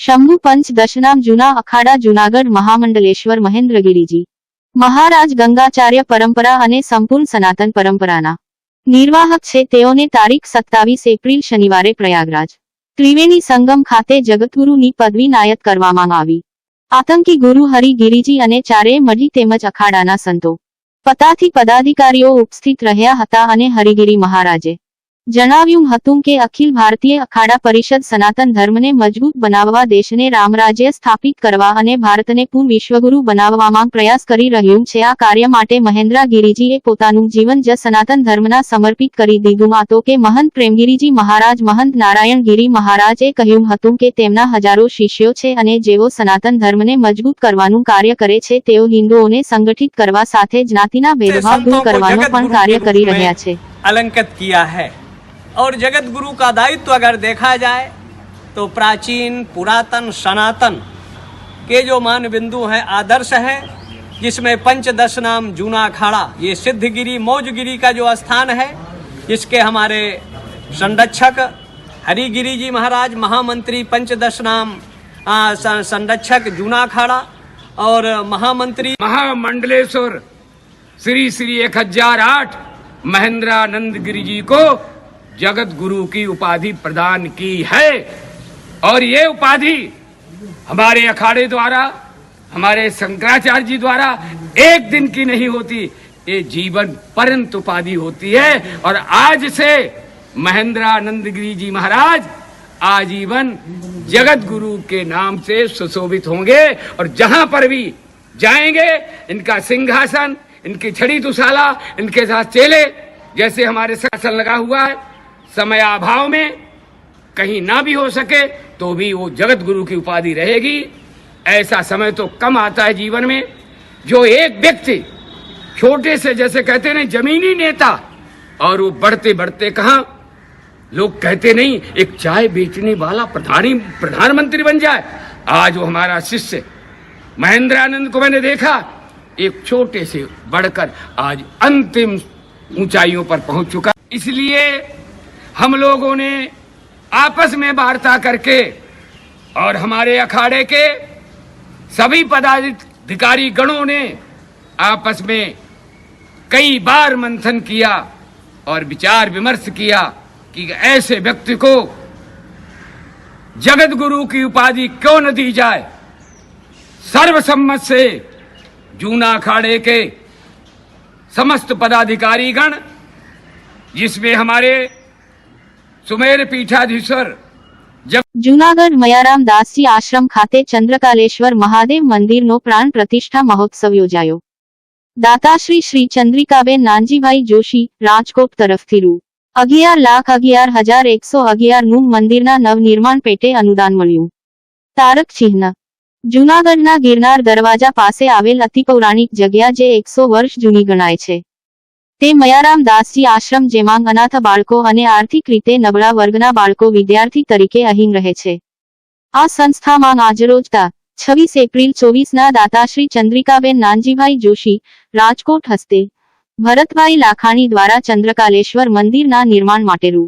शंभु पंच दशनाम जूना अखाड़ा जूनागढ़ महामंडलेश्वर महेंद्रगिरीजी महाराज गंगाचार्य परंपरा अने संपूर्ण सनातन परंपराना निर्वाहक छे। तेओने तारीख 27 एप्रिल शनिवारे प्रयागराज त्रिवेणी संगम खाते जगतगुरुनी पदवी नायत करवामां आवी। आतंकी गुरु हरिगिरीजी अने चारेय मढी तेमज अखाड़ाना संतो पताथी पदाधिकारीओ उपस्थित रह्या हता अने हरिगिरी महाराजे जणाव्युं हतुं के अखिल भारतीय अखाड़ा परिषद सनातन धर्मने मजबूत बनाववा, देशने रामराज्य स्थापित करवा अने भारतने पूर्ण विश्वगुरु बनाववामां प्रयास करी रह्युं छे। आ कार्य माटे महेंद्रगिरीजीए पोतानुं जीवन ज सनातन धर्मना समर्पित करी दीधुं। आ तो के महंत प्रेमगिरीजी महाराज महंत नारायणगिरी महाराजे कह्युं हतुं के तेमना हजारों शिष्यो छे अने जेओ सनातन धर्मने मजबूत करवानुं कार्य करे छे, तेओ हिंदुओने संगठित करवा साथे ज्ञातिना भेदभाव दूर करवानुं पण कार्य करी रह्या छे। अलंकृत किया है और जगत गुरु का दायित्व अगर देखा जाए तो प्राचीन पुरातन सनातन के जो मान बिंदु हैं, आदर्श हैं, जिसमें पंचदश नाम जूना अखाड़ा, ये सिद्धगिरी मौजगिरी का जो स्थान है, इसके हमारे संरक्षक हरिगिरी जी महाराज महामंत्री पंचदश नाम संरक्षक जूना अखाड़ा और महामंत्री महामंडलेश्वर श्री श्री 1008 महेंद्रानंद गिरी जी को जगत गुरु की उपाधि प्रदान की है। और ये उपाधि हमारे अखाड़े द्वारा, हमारे शंकराचार्य जी द्वारा एक दिन की नहीं होती, ये जीवन पर्यंत उपाधि होती है। और आज से महेंद्रानंद गिरी जी महाराज आजीवन जगत गुरु के नाम से सुशोभित होंगे और जहां पर भी जाएंगे इनका सिंहासन, इनकी छड़ी दुशाला, इनके साथ चेले, जैसे हमारे शासन लगा हुआ है, समय अभाव में कहीं ना भी हो सके तो भी वो जगत गुरु की उपाधि रहेगी। ऐसा समय तो कम आता है जीवन में जो एक व्यक्ति छोटे से, जैसे कहते हैं जमीनी नेता, और वो बढ़ते बढ़ते कहां, लोग कहते नहीं एक चाय बेचने वाला प्रधानमंत्री बन जाए। आज वो हमारा शिष्य महेंद्रानंद को मैंने देखा, एक छोटे से बढ़कर आज अंतिम ऊंचाइयों पर पहुंच चुका। इसलिए हम लोगों ने आपस में वार्ता करके और हमारे अखाड़े के सभी पदाधिकारी गणों ने आपस में कई बार मंथन किया और विचार विमर्श किया कि ऐसे व्यक्ति को जगत गुरु की उपाधि क्यों न दी जाए। सर्वसम्मत से जूना अखाड़े के समस्त पदाधिकारी गण, जिसमें हमारे सुमेर पीठाधीश्वर जूनागढ़ मयाराम दासजी आश्रम खाते चंद्रकालेश्वर महादेव मंदिरनो प्राण प्रतिष्ठा महोत्सव योजायो। दाताश्री श्री चंद्रिकाबेन नानजीभाई जोशी राजकोट तरफथी रू 11,11,111 નું મંદિરના નવનિર્માણ પેટે અનુદાન મળ્યું। તારક ચિહ્ન જૂનાગઢના ગિરનાર દરવાજા પાસે આવેલ અતિપૌરાણિક જગ્યા જે 100 વર્ષ જૂની ગણાય છે, તે મયારામ દાસજી આશ્રમ, જેમાં અનાથ બાળકો અને આર્થિક રીતે નબળા વર્ગના બાળકો વિદ્યાર્થી તરીકે અહીં રહે છે। આ સંસ્થામાં આજરોજ તા 26 એપ્રિલ 24ના દાતાશ્રી ચંદ્રિકાબેન નાનજીભાઈ જોશી રાજકોટ હસ્તે ભરતભાઈ લાખાણી દ્વારા ચંદ્રકાલેશ્વર મંદિરના નિર્માણ માટે રૂ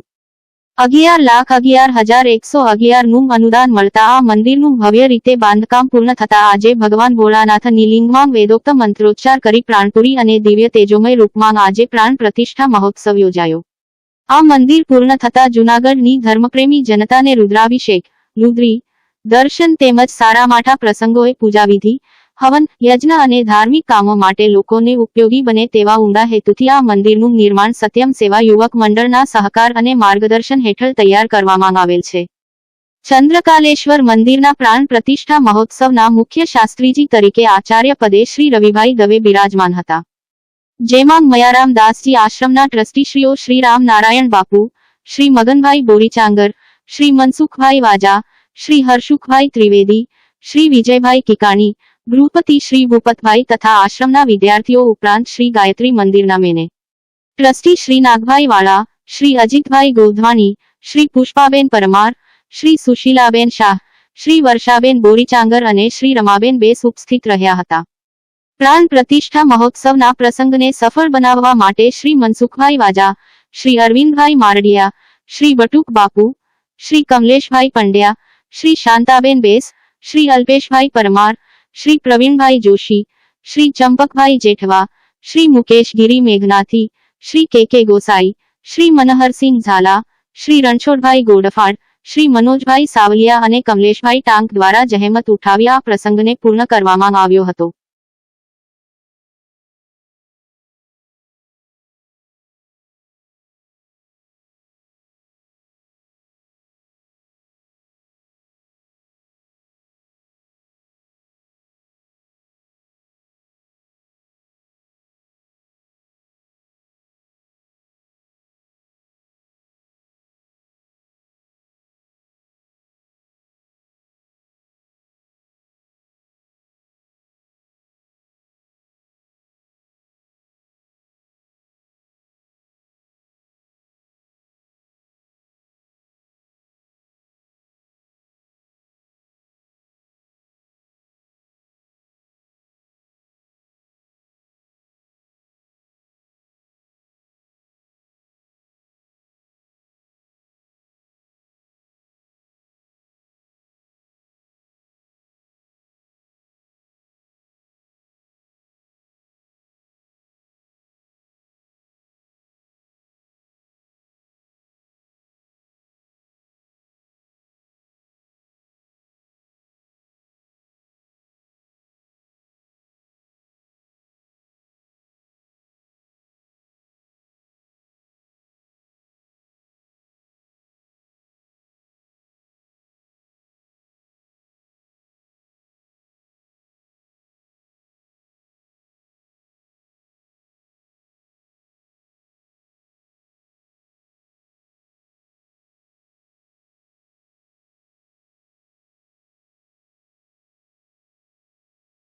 11,11,111 નું અનુદાન મળતા આ મંદિરનું ભવ્ય રીતે બાંધકામ પૂર્ણ થતા આજે ભગવાન ભોળાનાથની લિંગમાં વેદોક્ત મંત્રોચ્ચાર કરી પ્રાણપુરી અને દિવ્ય તેજોમય રૂપમાં આજે પ્રાણ પ્રતિષ્ઠા મહોત્સવ યોજાયો। આ મંદિર પૂર્ણ થતા જૂનાગઢની ધર્મપ્રેમી જનતાને રુદ્રાભિષેક, રુદ્રી દર્શન તેમજ સારા માઠા પ્રસંગોએ પૂજાવિધિ, હવન, યજ્ઞ અને ધાર્મિક કામો માટે લોકોને ઉપયોગી બને તેવા ઊંડા હેતુથી આ મંદિરનું નિર્માણ સત્યમ સેવા યુવક મંડળના સહકાર અને માર્ગદર્શન હેઠળ તૈયાર કરવામાં આવેલ છે। ચંદ્રકાલેશ્વર મંદિરના પ્રાણ પ્રતિષ્ઠા મહોત્સવના મુખ્ય શાસ્ત્રીજી તરીકે આચાર્ય પદે શ્રી રવિભાઈ દવે બિરાજમાન હતા, જેમાં મયારામ દાસજી આશ્રમના ટ્રસ્ટીશ્રીઓ શ્રી રામ નારાયણ બાપુ, શ્રી મગનભાઈ બોરીચાંગર, શ્રી મનસુખભાઈ વાજા, શ્રી હર્ષુખભાઈ ત્રિવેદી, શ્રી વિજયભાઈ કિકાણી, ગૃહપતિ શ્રી ભૂપતભાઈ તથા આશ્રમના વિદ્યાર્થીઓ ઉપરાંત શ્રી ગાયત્રી મંદિરના મેને ટ્રસ્ટી શ્રી નાગભાઈ વાળા, શ્રી અજીતભાઈ ગોધવાણી, શ્રી પુષ્પાબેન પરમાર, શ્રી સુશીલાબેન શાહ, શ્રી વર્ષાબેન બોરીચાંગર અને શ્રી રમાબેન બેસ ઉપસ્થિત રહ્યા હતા। પ્રાણ પ્રતિષ્ઠા મહોત્સવના પ્રસંગને સફળ બનાવવા માટે શ્રી મનસુખભાઈ વાજા, શ્રી અરવિંદભાઈ મારડિયા, શ્રી બટુક બાપુ, શ્રી કમલેશભાઈ પંડ્યા, श्री शांताबेन बेस, श्री अल्पेशभाई परमार, श्री प्रवीणभाई जोशी, श्री चंपकभाई जेठवा, श्री मुकेश गिरी मेघनाथी, श्री के गोसाई, श्री मनहर सिंह झाला, श्री रणछोडभाई गोडफाड़, श्री मनोजभाई सावलिया અને કમલેશભાઈ ટાંક દ્વારા જહેમત ઉઠાવી આ પ્રસંગને પૂર્ણ કરવામાં આવ્યો હતો।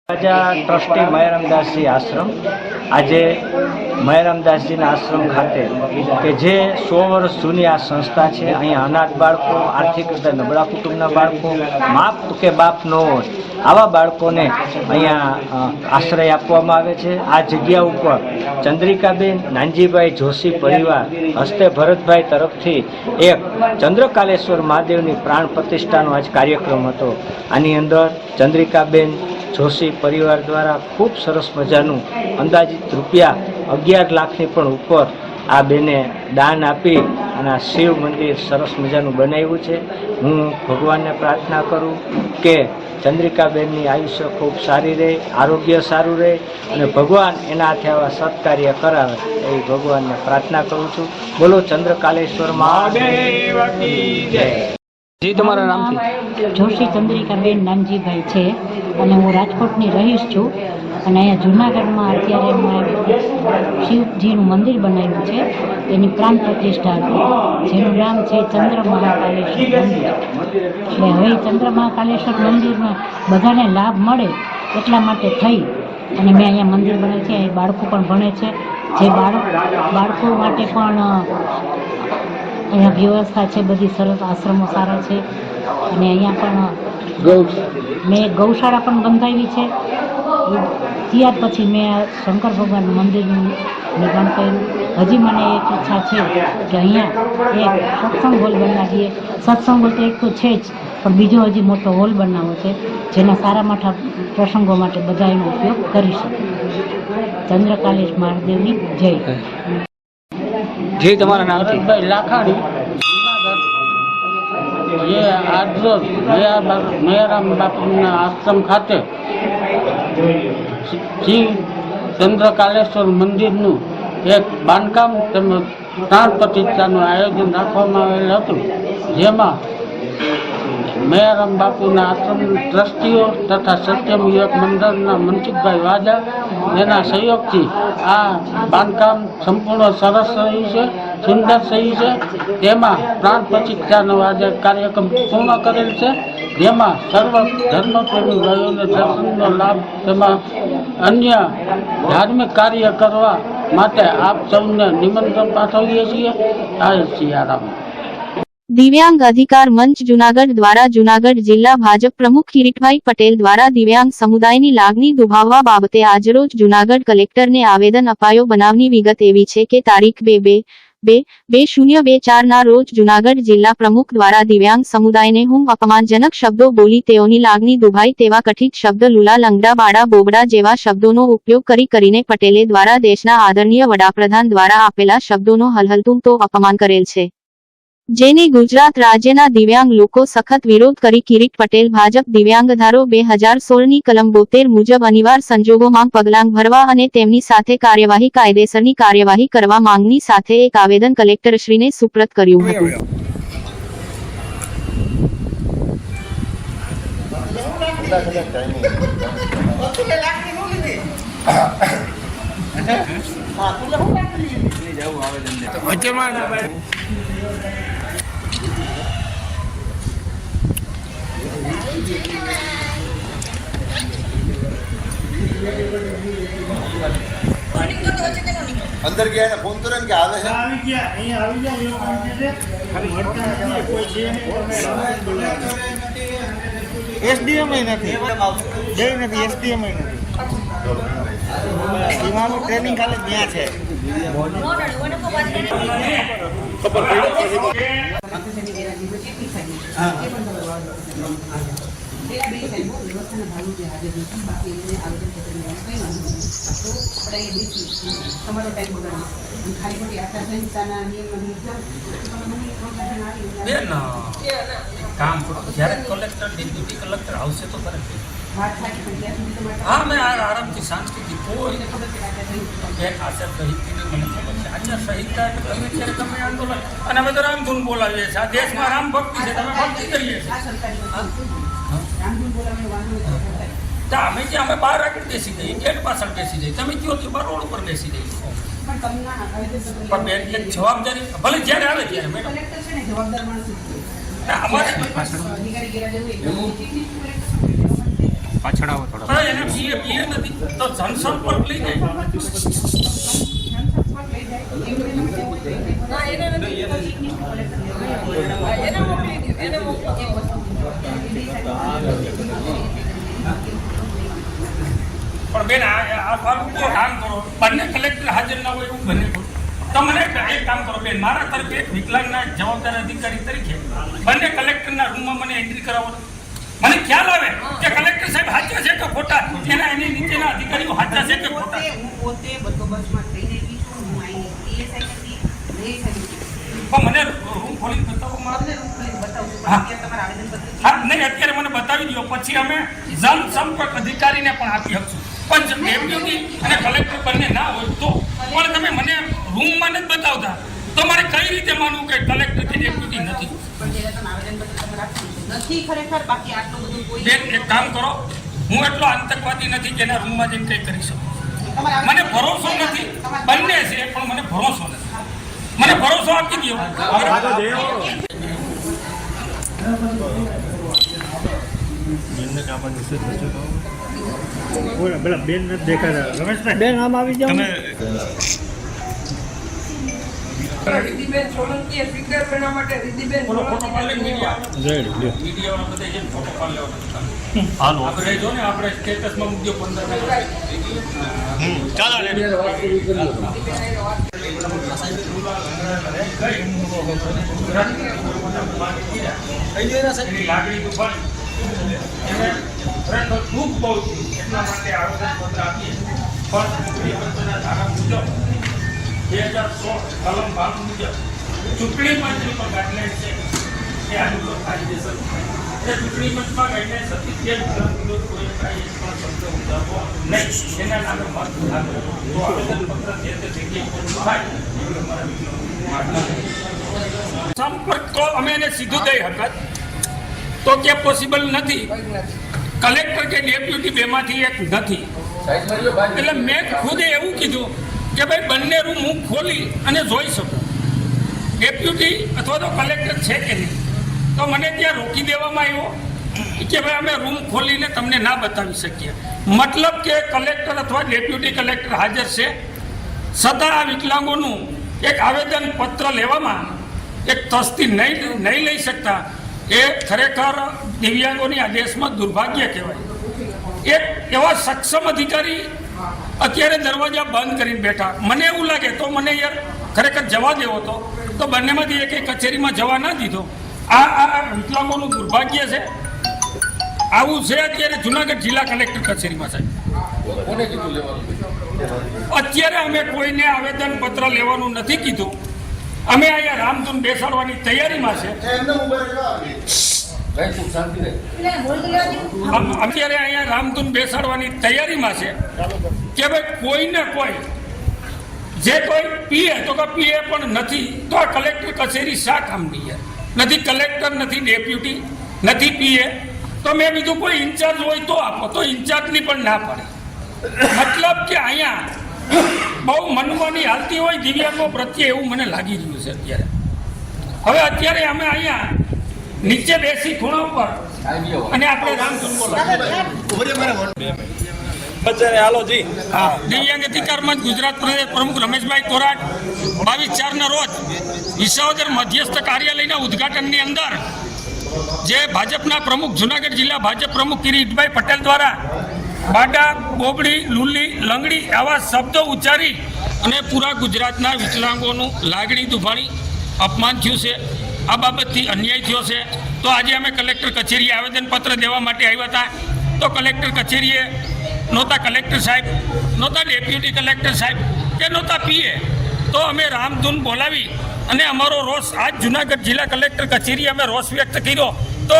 ટ્રસ્ટી મહેરામદાસજી આશ્રમ આજે મહેરામદાસજીના આશ્રમ ખાતે કે જે 100 વર્ષ જૂની આ સંસ્થા છે। અહીંયા અનાથ બાળકો, આર્થિક રીતે નબળા કુટુંબના બાળકો, માપ કે બાપ ન હોય આવા બાળકોને અહીંયા આશ્રય આપવામાં આવે છે। આ જગ્યા ઉપર ચંદ્રિકાબેન નાનજીભાઈ જોશી પરિવાર હસ્તે ભરતભાઈ તરફથી એક ચંદ્રકાલેશ્વર મહાદેવની પ્રાણ પ્રતિષ્ઠાનો આજ કાર્યક્રમ હતો। આની અંદર ચંદ્રિકાબેન જોશી પરિવાર દ્વારા ખૂબ સરસ મજાનું અંદાજિત રૂપિયા 11 લાખની પણ ઉપર આ બેને દાન આપી અને આ શિવ મંદિર સરસ મજાનું બનાવ્યું છે। હું ભગવાનને પ્રાર્થના કરું કે ચંદ્રિકાબેનની આયુષ્ય ખૂબ સારી રહે, આરોગ્ય સારું રહે અને ભગવાન એના હાથે આવા સત્કાર્ય કરાવે એવી ભગવાનને પ્રાર્થના કરું છું। બોલો ચંદ્રકાલેશ્વર મહાદેવ કી જય। જી તમારા નામથી? જોશી ચંદ્રિકાબેન નાનજીભાઈ છે અને હું રાજકોટની રહીશ છું અને અહીંયા જૂનાગઢમાં અત્યારે શિવજીનું મંદિર બનાવ્યું છે, એની પ્રાણ પ્રતિષ્ઠા હતી જેનું નામ છે ચંદ્ર મહાકાલેશ્વર મંદિર। એટલે હવે ચંદ્ર મહાકાલેશ્વર મંદિરમાં બધાને લાભ મળે એટલા માટે થઈ અને મેં અહીંયા મંદિર બનાવ્યું છે। અહીં બાળકો પણ ભણે છે, જે બાળકો માટે પણ અહીંયા વ્યવસ્થા છે, બધી સરસ આશ્રમો સારા છે અને અહીંયા પણ મેં ગૌશાળા પણ બંધાવી છે। ત્યાર પછી મેં શંકર ભગવાનનું મંદિરનું નિર્માણ કર્યું। હજી મને એક ઈચ્છા છે કે અહીંયા એક સત્સંગ હોલ બનાવીએ। સત્સંગ હોલ તો એક તો છે જ, પણ બીજો હજી મોટો હોલ બનાવવો છે જેના સારા માઠા પ્રસંગો માટે બધા એનો ઉપયોગ કરી શકે। ચંદ્રકાલેશ મહાદેવની જય। જી તમારા નામથી? ભાઈ લાખાણી ये आज रोज मेहराम बापूना आश्रम खाते श्री चंद्रकालेश्वर मंदिरનું એક બાંધકામ તેમજ પ્રાણ પ્રતિષ્ઠાનું આયોજન રાખવામાં આવેલ હતું, જેમાં મેહરામ બાપુના આશ્રમ ટ્રસ્ટીઓ તથા સત્યમ યુવક મંડળના મનસુખભાઈ વાજા એના સહયોગથી આ બાંધકામ સંપૂર્ણ સરસ રહ્યું છે, સુંદર થયું છે। તેમાં પ્રાણ પ્રતિષ્ઠાનો આજે કાર્યક્રમ પૂર્ણ કરેલ છે, જેમાં સર્વ ધર્મપ્રેમી ભાઈઓને દર્શનનો લાભ, તેમાં અન્ય ધાર્મિક કાર્ય કરવા માટે આપ સૌને નિમંત્રણ પાઠવીએ છીએ। આ સિયારામ। દિવ્યાંગ અધિકાર મંચ જૂનાગઢ દ્વારા જૂનાગઢ જિલ્લા ભાજપ પ્રમુખ કિરીટભાઈ પટેલ દ્વારા દિવ્યાંગ સમુદાયની લાગણી દુભાવવા બાબતે આજરોજ જૂનાગઢ કલેક્ટરને આવેદન અપાયો। બનાવની વિગત એવી છે કે તારીખ 2/2 2024 રોજ જૂનાગઢ જિલ્લા પ્રમુખ દ્વારા દિવ્યાંગ સમુદાયને હું અપમાનજનક શબ્દો બોલી તેઓની લાગણી દુભાઈ તેવા કથિત શબ્દ લુલા લંગડા બાડા બોબડા જેવા શબ્દોનો ઉપયોગ કરીને પટેલે દ્વારા દેશના આદરણીય વડાપ્રધાન દ્વારા આપેલા શબ્દોનો હલહલતું તો અપમાન કરેલ છે, જેને ગુજરાત રાજ્યના દિવ્યાંગ લોકો સખત વિરોધ કરી કિરીટ પટેલ ભાજપ દિવ્યાંગ ધારો 2016ની કલમ 72 મુજબ અનિવાર સંજોગોમાં પગલાં ભરવા અને તેમની સાથે કાયદેસરની કાર્યવાહી કરવા માંગની સાથે એક આવેદન કલેક્ટરશ્રીને સુપ્રત કર્યું હતું. अंदर गया है फोन तुरंत क्या हाल है एसडीएम નથી एसडीएम ट्रेनिंग खाली ત્યાં છે. કામ કરો જ્યારે કલેક્ટર ડેપ્યુટી કલેક્ટર આવશે તો કરે. હા મેં આરામથી શાંતિથી કોઈ એક આચાર સંહિતાની મને ખબર છે. આચાર સંહિતા એટલે તમે ત્યારે તમે આંદોલન અને અમે તો રામધૂન બોલાવીએ છીએ. આ દેશમાં રામ ભક્તિ છે, તમે ભક્તિ કરીએ છીએ. તો અમે કે અમે બહાર આગળ બેસી જઈએ, ગેટ પાછળ બેસી જઈએ, તમે કયો તો બહાર રોડ ઉપર બેસી જઈએ. પણ બેન એક જવાબદારી ભલે જ્યારે આવે ત્યારે મેડમ પાછળ આવો થોડા એને પીએ નથી તો જનસંપર્ક લઈ જાય. પણ બેન કામ કરો, બંને કલેક્ટર હાજર ના હોય એવું બને તો મને એક કામ કરો બેન, મારા તરફે એક વિકલાંગના જવાબદાર અધિકારી તરીકે બંને કલેક્ટરના રૂમમાં મને એન્ટ્રી કરાવો. મને ખ્યાલ આવે કે કલેક્ટર સાહેબ સાચા છે કે ખોટા, એના એની નીચેના અધિકારીઓ સાચા છે કે ખોટા. પણ મને રૂમ ખોલી બતાવો. હા નહીં અત્યારે મને બતાવી દો, પછી અમે જનસંપર્ક અધિકારીને પણ આપી શકશું. પણ ડેપ્યુટી અને કલેક્ટર બંને ના હોય તો પણ તમે મને રૂમમાં નથી બતાવતા તો મારે કઈ રીતે માનવું કે કલેક્ટર કે ડેપ્યુટી નથી? બેન એક કામ કરો, હું એટલો આતંકવાદી નથી કે એના રૂમમાં જઈને કંઈ કરી શકું. મને ભરોસો નથી, બંને છે પણ મને ભરોસો નથી. મને ભરોસો આપી દો. બેન નથી દેખાતા. રમેશભાઈ બેન આમ આવી જાઓ. રિદ્ધિબેન સોલંકી સ્પીકર બનવા માટે રિદ્ધિબેન આપણે જો ને આપણે સ્ટેટસમાં મૂક્યો 15 ચાલો લાગણી દુઃખ બહુ એટલા માટે આવેદનપત્ર આપીએ. પણ ધારા મુજબ 2016 કલમ 52 મુજબ ચૂંટણી પંચની પણ ગાઈડલાઇન છે કે આ મુજબ કાયદેસર એ ચૂંટણી પંચમાં ગાઈડલાઇન્સ હતી તે વિરોધ કોઈ કાંઈ પણ શબ્દ ઉચ્ચારવો નહીં. એના નામે મત આપો તો આવેદનપત્ર જે તે જગ્યાએ થાય સંપર્ક તો અમે એને સીધું દઈ હકત તો કે પોસિબલ નથી. કલેક્ટર કે ડેપ્યુટી બેમાંથી એક નથી. એટલે મેં ખુદે એવું કીધું કે ભાઈ બંને રૂમ હું ખોલી અને જોઈ શકું, ડેપ્યુટી અથવા તો કલેક્ટર છે કે નહીં. તો મને ત્યાં રોકી દેવામાં આવ્યો કે ભાઈ અમે રૂમ ખોલીને તમને ના બતાવી શકીએ. મતલબ કે કલેક્ટર અથવા ડેપ્યુટી કલેક્ટર હાજર છે, છતાં આ વિકલાંગોનું એક આવેદન પત્ર લેવામાં એક તસ્તી નહીં લઈ શકતા એ ખરેખર દિવ્યાંગોની આ દેશમાં દુર્ભાગ્ય કહેવાય. એક એવા સક્ષમ અધિકારી અત્યારે દરવાજા બંધ કરીને બેઠા. મને એવું લાગે તો મને યાર ખરેખર જવા દેવો હતો તો બંનેમાંથી એક કચેરીમાં જવા ના દીધો. આ વિકલાંગોનું દુર્ભાગ્ય છે. આવું છે અત્યારે જુનાગઢ જિલ્લા કલેક્ટર કચેરીમાં સાહેબ. અત્યારે અમે કોઈને આવેદન પત્ર લેવાનું નથી કીધું. અમે અહીંયા રામધૂન બેસાડવાની તૈયારીમાં છે. અત્યારે અહીંયા રામધૂન બેસાડવાની તૈયારીમાં છે કે ભાઈ કોઈને કોઈ જે કોઈ પીએ તો કે પીએ પણ નથી તો આ કલેક્ટર કચેરી શા કામની છે? નથી કલેક્ટર, નથી ડેપ્યુટી, નથી પીએ, તો મેં બીજું કોઈ ઇન્ચાર્જ હોય તો આપો. તો ઇન્ચાર્જની પણ ના પડે. મતલબ કે અહીંયા બહુ મનમાની હાલતી હોય દિવ્યાંગો પ્રત્યે એવું મને લાગી રહ્યું છે અત્યારે. હવે અત્યારે અમે અહીંયા નીચે બેસી ખૂણા ઉપર અને આપણે રામધૂન દિવ્યાંગ અધિકાર મંચ ગુજરાત પ્રદેશ પ્રમુખ રમેશભાઈ કોરાટ 22/4 રોજ વિસાવદર મધ્યસ્થ કાર્યાલયના ઉદ્ઘાટનની અંદર જે ભાજપના પ્રમુખ જુનાગઢ જિલ્લા ભાજપ પ્રમુખ કિરીટભાઈ પટેલ દ્વારા બાડા, બોબડી, લુલી, લંગડી આવા શબ્દો ઉચ્ચારી અને પૂરા ગુજરાતના વિકલાંગોનું લાગણી દુભાણી અપમાન થયું છે. આ બાબતથી અન્યાય થયો છે. તો આજે અમે કલેક્ટર કચેરીએ આવેદનપત્ર દેવા માટે આવ્યા હતા. તો કલેક્ટર કચેરીએ નહોતા કલેક્ટર સાહેબ, નહોતા ડેપ્યુટી કલેક્ટર સાહેબ કે નહોતા પીએ. તો અમે રામધૂન બોલાવી અને અમારો રોષ આજ જુનાગઢ જિલ્લા કલેક્ટર કચેરીએ અમે રોષ વ્યક્ત કર્યો. તો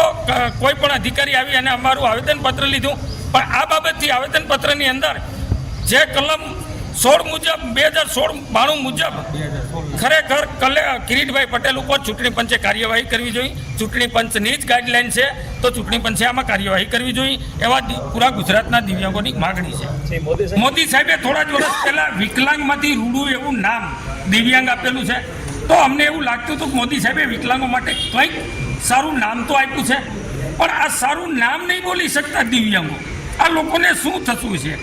કોઈ પણ અધિકારી આવી અને અમારું આવેદનપત્ર લીધું. પણ આ બાબતથી આવેદનપત્રની અંદર જે કલમ 16 મુજબ 2016-92 મુજબ ખરેખર કિરીટભાઈ પટેલ ઉપર ચૂંટણી પંચે કાર્યવાહી કરવી જોઈએ. ચૂંટણી પંચની જ ગાઈડલાઈન છે તો ચૂંટણી પંચે આમાં કાર્યવાહી કરવી જોઈએ એવા પૂરા ગુજરાતના દિવ્યાંગોની માગણી છે. મોદી સાહેબે થોડા જ વર્ષ પહેલા વિકલાંગમાંથી રૂડું એવું નામ દિવ્યાંગ આપેલું છે. તો અમને એવું લાગતું હતું કે મોદી સાહેબે વિકલાંગો માટે કંઈક સારું નામ તો આપ્યું છે, પણ આ સારું નામ નહીં બોલી શકતા દિવ્યાંગો. આ લોકોને શું થતું છે?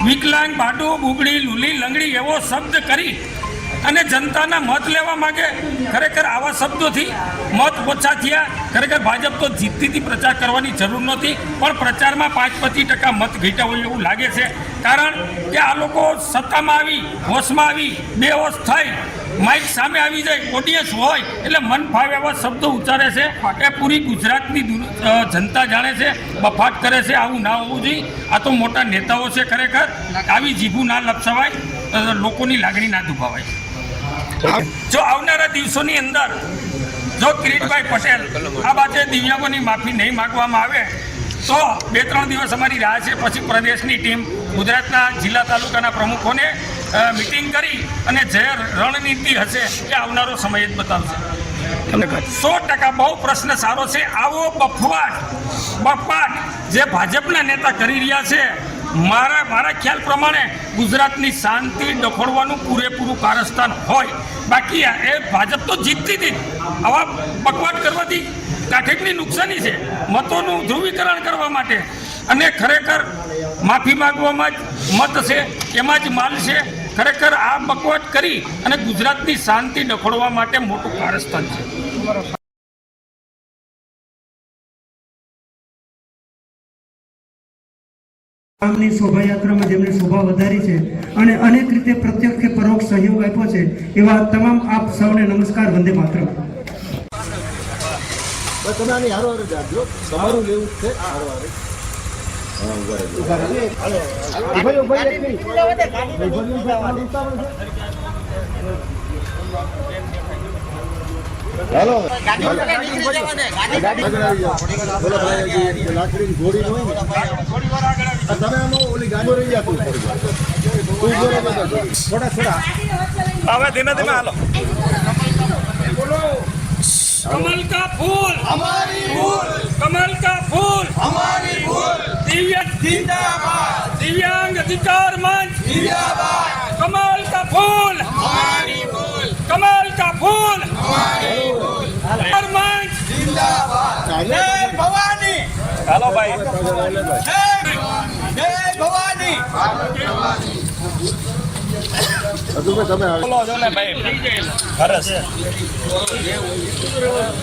વિકલાંગ, બાડો, બુબડી, લુલી, લંગડી એવો શબ્દ કરી અને જનતાના મત લેવા માંગે. ખરેખર આવા શબ્દોથી મત ઓછા થયા. ખરેખર ભાજપ તો જીતથી પ્રચાર કરવાની જરૂર નહોતી, પણ પ્રચારમાં 5-25% મત ઘટ્યા હોય એવું લાગે છે. કારણ કે આ લોકો સત્તામાં આવી, હોશમાં આવી, બેહોશ થઈ, માઇક સામે આવી જાય, ઓડિયન્સ હોય એટલે મન ફાવે એવા શબ્દો ઉચ્ચારે છે. એ પૂરી ગુજરાતની જનતા જાણે છે, બફાટ કરે છે. આવું ના હોવું જોઈએ. આ તો મોટા નેતાઓ છે. ખરેખર આવી જીભું ના લપસાવાય, લોકોની લાગણી ના દુભાવાય. જો આવનારા દિવસોની અંદર જો કિરીટભાઈ પટેલ આ બાબતે દિવ્યાંગોની માફી નહીં માગવામાં આવે તો 2-3 દિવસ અમારી રાહ છે. પછી પ્રદેશની ટીમ ગુજરાતના જિલ્લા તાલુકાના પ્રમુખોને મિટિંગ કરી અને જે રણનીતિ હશે એ આવનારો સમય જ બતાવશે. 100% બહુ પ્રશ્ન સારો છે. આવો બફાટ જે ભાજપના નેતા કરી રહ્યા છે, મારા ખ્યાલ પ્રમાણે ગુજરાતની શાંતિ ડખોડવાનું પૂરેપૂરું કારસ્તાન હોય. બાકી એ ભાજપ તો જીતતી હતી. આવા બકવાટ કરવાથી કાઠેકની નુકસાની છે. મતોનું ધ્રુવીકરણ કરવા માટે અને ખરેખર માફી માગવામાં જ મત છે, એમાં જ માલ છે. ખરેખર આ બકવાટ કરી અને ગુજરાતની શાંતિ ડખોડવા માટે મોટું કારસ્તાન છે. ગામની શોભાયાત્રામાં જેમણે શોભા વધારી છે અને અનેક રીતે પ્રત્યક્ષ કે પરોક્ષ સહયોગ આપ્યો છે એવા તમામ આપ સૌને નમસ્કાર. વંદે માતરમ. તમે આની હારો જાજો, તમારું લેવું છે હારો હારો. હેલો લાકડીની ઘોડી હોય ને તમે ઓલી ગાડી રહી ગયા થોડા હવે ધીમે ધીમે હાલો. कमल का फूल हमारी भूल, कमल का फूल हमारी भूल, दिव्यांग जिंदाबाद, दिव्यांग अधिकार मंच जिंदाबाद, कमल का फूल हमारी भूल, कमल का फूल हमारी भूल, अधिकार मंच जिंदाबाद, जय भवानी. हेलो भाई, जय भवानी.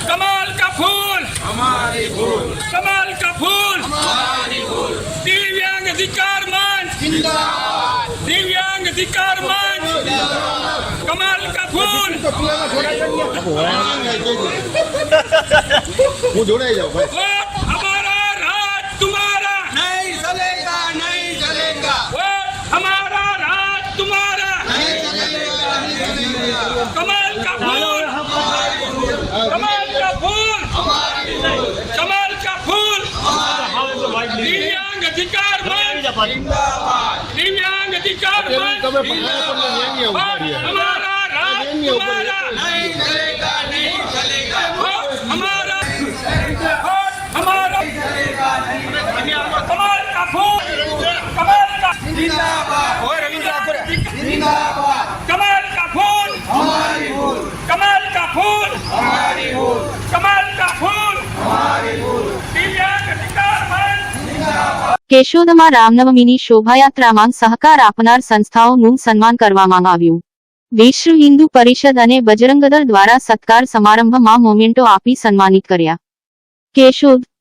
कमाल का फूल हमारी भूल, कमाल का फूल हमारी भूल, दिव्यांग अधिकार मंच जिंदाबाद, दिव्यांग अधिकार मंच, कमल का फूल, હું જોડાઈ જાઉં ભાઈ. वोट हमारा राज तुम्हारा, નહીં ચલેગા, નહીં ચલેગા, वोट हमारा राज तुम्हारा, નહીં ચલેગા, નહીં ચલેગા. कमल का फूल, कमल का फूल, कमल का फूल, दिव्यांग अधिकार मंच, दिव्यांग अधिकार मंच, તમે પકડાયા પણ ન્યાયની वोट ઉભા રહ્યા. हमारा राज तुम्हारा, નહીં ચલેગા, નહીં ચલેગા. वोट हमारा, वोट हमारा, कमल का फूल, कमल का जिंदाबाद, जिंदाबाद. कमल का फूल, हमारी भूल, कमल का फूल, हमारी भूल, कमल का फूल, हमारी भूल. दिव्यांग अधिकार मंच, કેશોદમાં રામનવમીની શોભાયાત્રામાં સહકાર આપનાર સંસ્થાઓનું સન્માન કરવામાં આવ્યું. વિશ્વ હિન્દુ પરિષદ અને બજરંગદળ દ્વારા સત્કાર સમારંભમાં મોમેન્ટો આપી સન્માનિત કર્યા.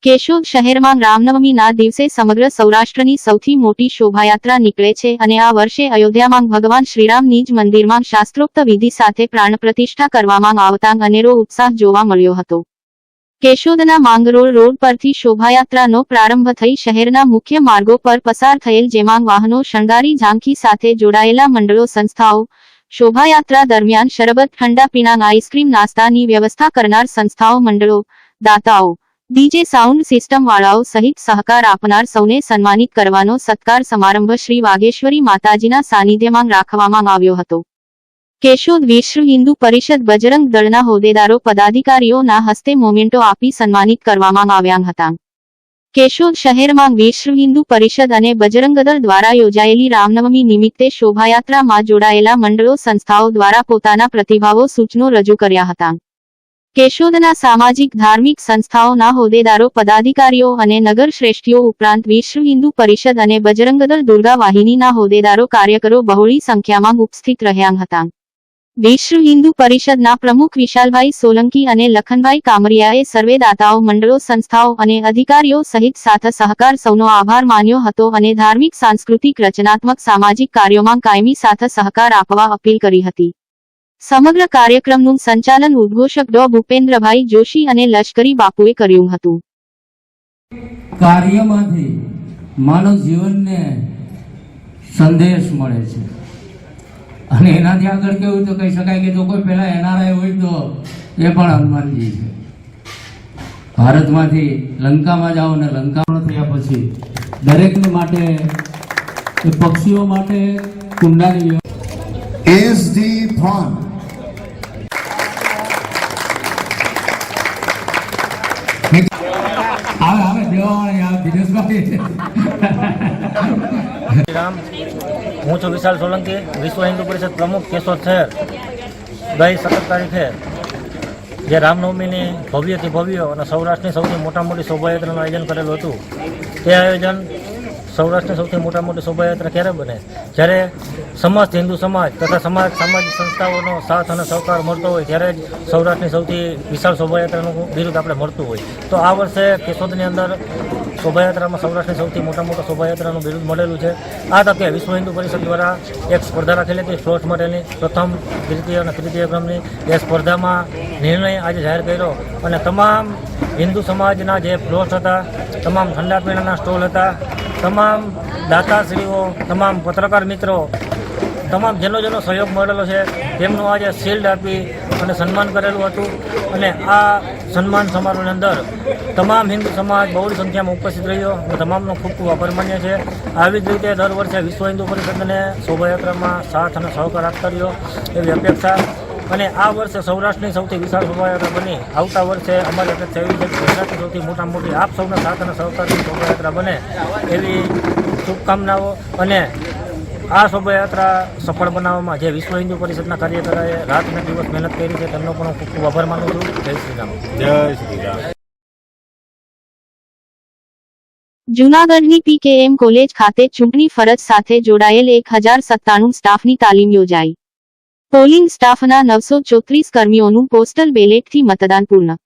કેશોદ શહેરમાં રામનવમીના દિવસે સમગ્ર સૌરાષ્ટ્રની સૌથી મોટી શોભાયાત્રા નીકળે છે અને આ વર્ષે અયોધ્યામાં ભગવાન શ્રીરામની જ મંદિરમાં શાસ્ત્રોક્ત વિધિ સાથે પ્રાણ પ્રતિષ્ઠા કરવામાં આવતા અનેરો ઉત્સાહ જોવા મળ્યો હતો. કેશોદના માંગરોળ રોડ પરથી શોભાયાત્રાનો પ્રારંભ થઈ શહેરના મુખ્ય માર્ગો પર પસાર થયેલ, જેમાં વાહનો શણગારી ઝાંખી સાથે જોડાયેલા મંડળો, સંસ્થાઓ, શોભાયાત્રા દરમિયાન શરબત, ઠંડા પીણા, આઈસ્ક્રીમ, નાસ્તાની વ્યવસ્થા કરનાર સંસ્થાઓ, મંડળો, દાતાઓ, ડીજે સાઉન્ડ સિસ્ટમ વાળાઓ સહિત સહકાર આપનાર સૌને સન્માનિત કરવાનો સત્કાર સમારંભ શ્રી વાગેશ્વરી માતાજીના સાનિધ્યમાં રાખવામાં આવ્યો હતો. કેશોદ વિશ્વ હિન્દુ પરિષદ બજરંગ દળના હોદ્દેદારો, પદાધિકારીઓના હસ્તે મોમેન્ટો આપી સન્માનિત કરવામાં આવ્યા હતા. કેશોદ શહેરમાં વિશ્વ હિન્દુ પરિષદ અને બજરંગદળ દ્વારા યોજાયેલી રામનવમી નિમિત્તે શોભાયાત્રામાં જોડાયેલા મંડળો, સંસ્થાઓ દ્વારા પોતાના પ્રતિભાવો, સૂચનો રજૂ કર્યા હતા. કેશોદના સામાજિક ધાર્મિક સંસ્થાઓના હોદ્દેદારો, પદાધિકારીઓ અને નગર શ્રેષ્ઠીઓ ઉપરાંત વિશ્વ હિન્દુ પરિષદ અને બજરંગદળ દુર્ગા વાહિનીના હોદ્દેદારો, કાર્યકરો બહોળી સંખ્યામાં ઉપસ્થિત રહ્યા હતા. વિશ્વ હિન્દુ પરિષદના પ્રમુખ વિશાલભાઈ સોલંકી અને લખનભાઈ કામરિયાએ સર્વે દાતાઓ, મંડળો, સંસ્થાઓ અને અધિકારીઓ સહિત સાથ સહકાર સૌનો આભાર માન્યો હતો અને ધાર્મિક, સાંસ્કૃતિક, રચનાત્મક, સામાજિક કાર્યોમાં કાયમી સાથ સહકાર આપવા અપીલ કરી હતી. સમગ્ર કાર્યક્રમનું સંચાલન ઉદ્ઘોષક ડો. ભૂપેન્દ્રભાઈ જોશી અને લશ્કરી બાપુએ કર્યું હતું. કાર્યમાંથી માનવ જીવનને સંદેશ મળે છે અને એનાથી આગળ કેવું તો કહી શકાય કે જો કોઈ પહેલા એનઆરઆઈ હોય તો એ પણ હનુમાનજી છે. ભારતમાંથી લંકામાં જાઓ ને લંકામાં થયા પછી દરેકને માટે પક્ષીઓ માટે કુંડાની એસડી ફોન હું છું વિશાલ સોલંકી, વિશ્વ હિન્દુ પરિષદ પ્રમુખ, કેશોદ શહેર. ગઈ 17 તારીખે જે રામનવમીની ભવ્યથી ભવ્ય અને સૌરાષ્ટ્રની સૌથી મોટી શોભાયાત્રાનું આયોજન કરેલું હતું, તે આયોજન સૌરાષ્ટ્રની સૌથી મોટી શોભાયાત્રા ક્યારે બને? જ્યારે સમસ્ત હિન્દુ સમાજ તથા સામાજિક સંસ્થાઓનો સાથ અને સહકાર મળતો હોય ત્યારે જ સૌરાષ્ટ્રની સૌથી વિશાળ શોભાયાત્રાનું બિરુદ આપણે મળતું હોય. તો આ વર્ષે કેશોદની અંદર શોભાયાત્રામાં સૌરાષ્ટ્રની સૌથી મોટા શોભાયાત્રાનું બિરુદ મળેલું છે. આ તકે વિશ્વ હિન્દુ પરિષદ દ્વારા એક સ્પર્ધા રાખેલી હતી ફ્લોટ માટેની, પ્રથમ, દ્વિતીય અને તૃતીય ક્રમની. એ સ્પર્ધામાં નિર્ણય આજે જાહેર કર્યો અને તમામ હિન્દુ સમાજના જે ફ્લોટ હતા, તમામ ઠંડા પીણાના સ્ટોલ હતા, તમામ દાતાશ્રીઓ, તમામ પત્રકાર મિત્રો, તમામ જેનો સહયોગ મળેલો છે તેમનું આજે શિલ્ડ આપી અને સન્માન કરેલું હતું. અને આ સન્માન સમારોહની અંદર તમામ હિન્દુ સમાજ બહોળી સંખ્યામાં ઉપસ્થિત રહ્યો અને તમામનો ખૂબ ખૂબ આભાર માન્ય છે. આવી જ રીતે દર વર્ષે વિશ્વ હિન્દુ પરિષદને શોભાયાત્રામાં સાથ અને સહકાર આપતા રહ્યો એવી અપેક્ષા. અને આ વર્ષે સૌરાષ્ટ્રની સૌથી વિશાળ શોભાયાત્રા બની આવતા વર્ષે અમારી અપેક્ષા એવી છે કે ગુજરાતની સૌથી મોટી આપ સૌના સાથ અને સહકારની શોભાયાત્રા બને એવી શુભકામનાઓ. અને આ શોભાયાત્રા સફળ બનાવવામાં જે વિશ્વ હિન્દુ પરિષદના કાર્યકરોએ રાત અને દિવસ મહેનત કરી છે તેમનો પણ હું ખૂબ ખૂબ આભાર માનું છું. જય શ્રી રામ. જય શ્રી રામ. જૂનાગઢની પીકેએમ કોલેજ ખાતે ચૂંટણી ફરજ સાથે જોડાયેલ 1097 સ્ટાફની તાલીમ યોજાઈ. પોલિંગ સ્ટાફના 934 કર્મીઓનું પોસ્ટલ બેલેટથી મતદાન પૂર્ણ.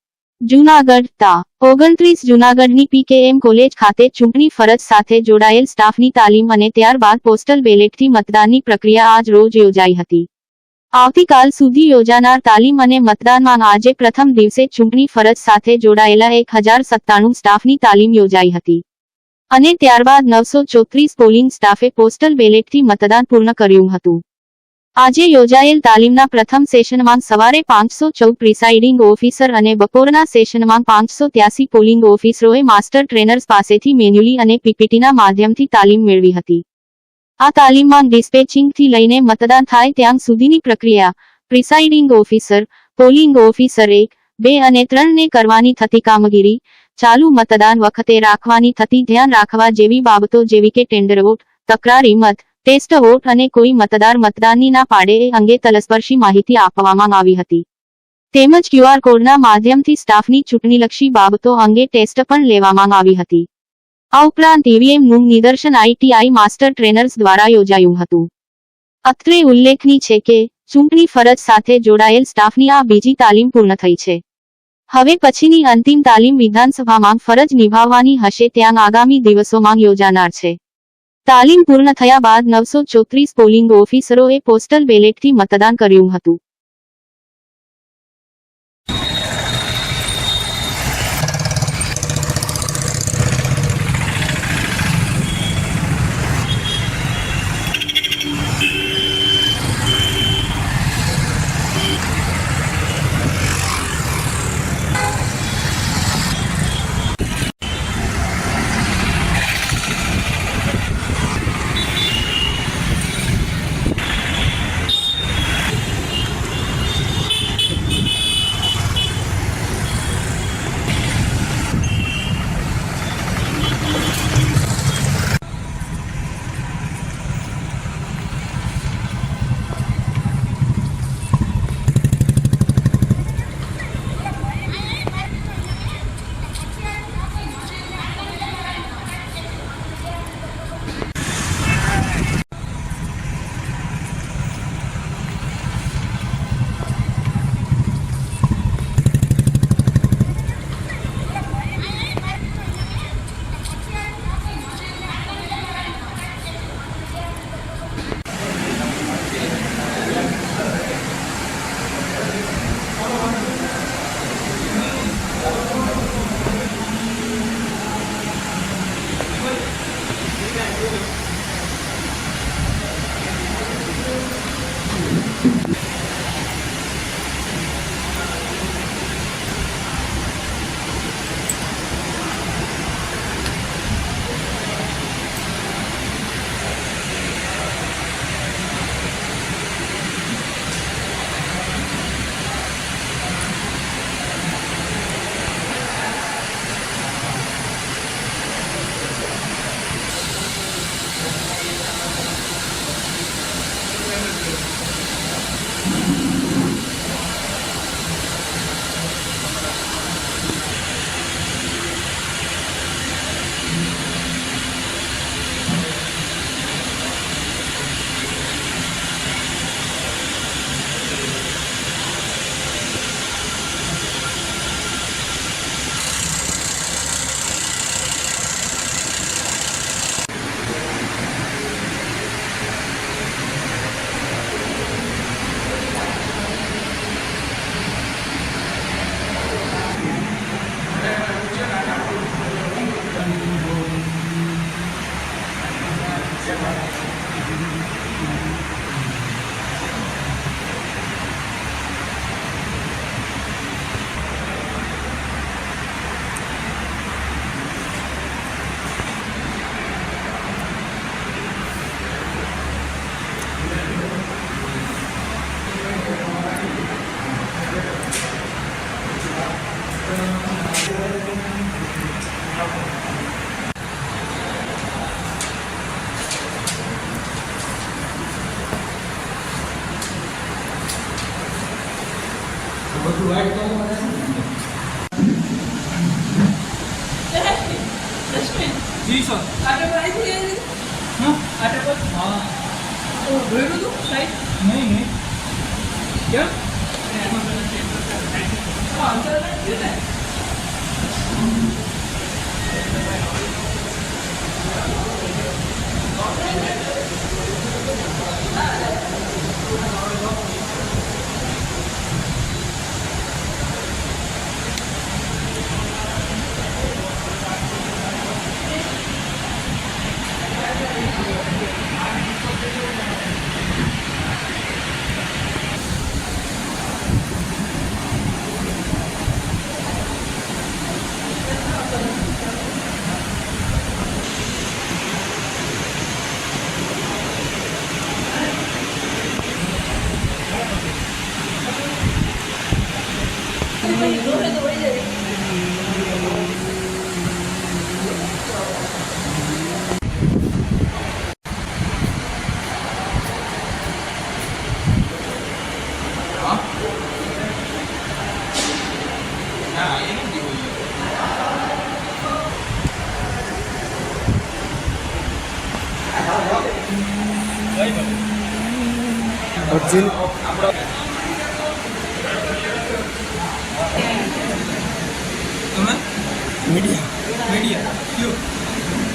જૂનાગઢ તા 29 જૂનાગઢની પીકેએમ કોલેજ ખાતે ચૂંટણી ફરજ સાથે જોડાયેલ સ્ટાફની તાલીમ અને ત્યારબાદ પોસ્ટલ બેલેટથી મતદાનની પ્રક્રિયા આજ રોજ યોજાઈ હતી. આવતીકાલ સુધી યોજાનાર તાલીમ અને મતદાનમાં આજે પ્રથમ દિવસે ચૂંટણી ફરજ સાથે જોડાયેલા 1097 સ્ટાફની તાલીમ યોજાઈ હતી અને ત્યારબાદ 934 પોલિંગ સ્ટાફે પોસ્ટલ બેલેટથી મતદાન પૂર્ણ કર્યું હતું. આજે યોજાયેલ તાલીમના પ્રથમ સેશનમાં સવારે 514 પ્રિસાઇડિંગ ઓફિસર અને બપોરના સેશનમાં 583 પોલિંગ ઓફિસરોએ માસ્ટર ટ્રેનર્સ પાસેથી મેન્યુઅલી અને પીપીટીના માધ્યમથી તાલીમ મેળવી હતી. આ તાલીમમાં ડિસ્પેચિંગથી લઈને મતદાન થાય ત્યાં સુધીની પ્રક્રિયા, પ્રિસાઇડિંગ ઓફિસર, પોલિંગ ઓફિસર 1, 2 અને 3 ને કરવાની થતી કામગીરી, ચાલુ મતદાન વખતે રાખવાની થતી ધ્યાન રાખવા જેવી બાબતો જેવી કે ટેન્ડર વોટ, તકરારી મત, ટેસ્ટ વોટ અને કોઈ મતદાર મતદાનની ના પાડે એ અંગે તલસ્પર્શી માહિતી આપવામાં આવી હતી. તેમજ QR કોડના માધ્યમથી સ્ટાફની ચૂંટણીલક્ષી બાબતો અંગે ટેસ્ટ પણ લેવામાં આવી હતી. આ ઉપરાંત ઈવીએમનું નિદર્શન ITI માસ્ટર ટ્રેનર્સ દ્વારા યોજાયું હતું. અત્રે ઉલ્લેખનીય છે કે ચૂંટણી ફરજ સાથે જોડાયેલ સ્ટાફની આ બીજી તાલીમ પૂર્ણ થઈ છે. હવે પછીની અંતિમ તાલીમ વિધાનસભામાં ફરજ નિભાવવાની હશે ત્યાં આગામી દિવસોમાં યોજાનાર છે. તાલીમ પૂર્ણ થયા બાદ 934 પોલિંગ ઓફિસરોએ પોસ્ટલ બેલેટથી મતદાન કર્યું હતું. जी सर आटे पर आई थी हाँ आटे पर हाँ तो भेड़ दो साइड नहीं नहीं क्या हाँ अंदर है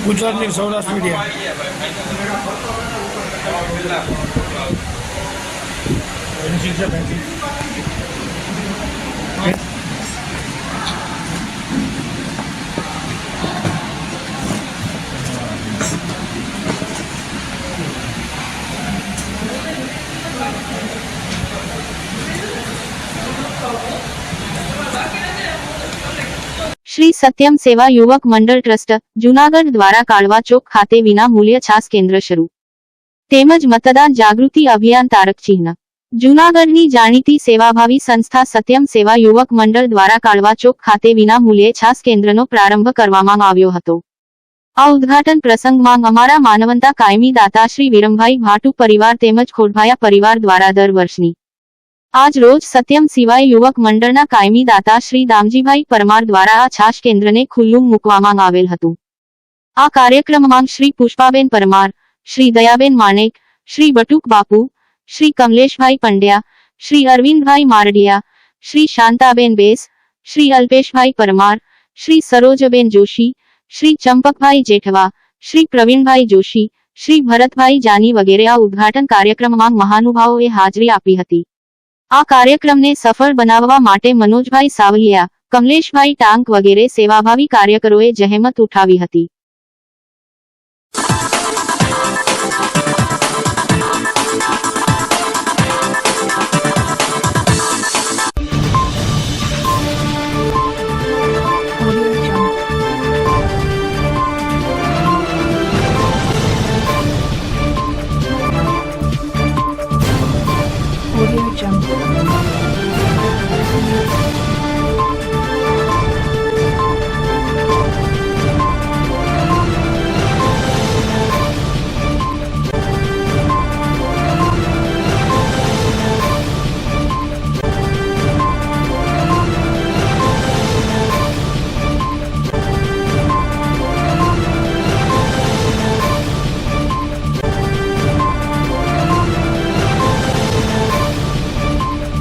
ગુજરાતની સૌરાષ્ટ્ર મીડિયા શ્રી સત્યમ સેવા યુવક મંડળ ટ્રસ્ટ જૂનાગઢ દ્વારા કાળવા ચોક ખાતે વિના મૂલ્ય છાસ કેન્દ્ર શરૂ તેમજ મતદાન જાગૃતિ અભિયાન તારક ચિહ્ન જૂનાગઢની જાણીતી સેવાભાવી સંસ્થા સત્યમ સેવા યુવક મંડળ દ્વારા કાળવા ચોક ખાતે વિના મૂલ્યે છાસ કેન્દ્રનો પ્રારંભ કરવામાં આવ્યો હતો। આ ઉદ્ઘાટન પ્રસંગમાં અમારા માનવંતા કાયમી દાતા શ્રી વિરમભાઈ ભાટુ પરિવાર તેમજ ખોડભાયા પરિવાર દ્વારા દર વર્ષની આજ રોજ સત્યમ સેવા યુવક મંડળના કાયમી દાતા શ્રી દામજીભાઈ પરમાર દ્વારા આ છાશ કેન્દ્રને ખુલ્લું મૂકવામાં આવેલ હતું। આ કાર્યક્રમમાં શ્રી પુષ્પાબેન પરમાર, શ્રી દયાબેન માણેક, શ્રી બટુક બાપુ, શ્રી કમલેશભાઈ પંડ્યા, શ્રી અરવિંદભાઈ મારડિયા, શ્રી શાંતાબેન બેસ, શ્રી અલ્પેશભાઈ પરમાર, શ્રી સરોજબેન જોશી, શ્રી ચંપકભાઈ જેઠવા, શ્રી પ્રવીણભાઈ જોશી, શ્રી ભરતભાઈ જાની વગેરે આ ઉદ્ઘાટન કાર્યક્રમમાં મહાનુભાવોએ હાજરી આપી હતી। આ કાર્યક્રમને સફળ બનાવવા માટે મનોજભાઈ સાવલિયા, કમલેશભાઈ ટાંક વગેરે સેવાભાવી કાર્યકરોએ જહેમત ઉઠાવી હતી।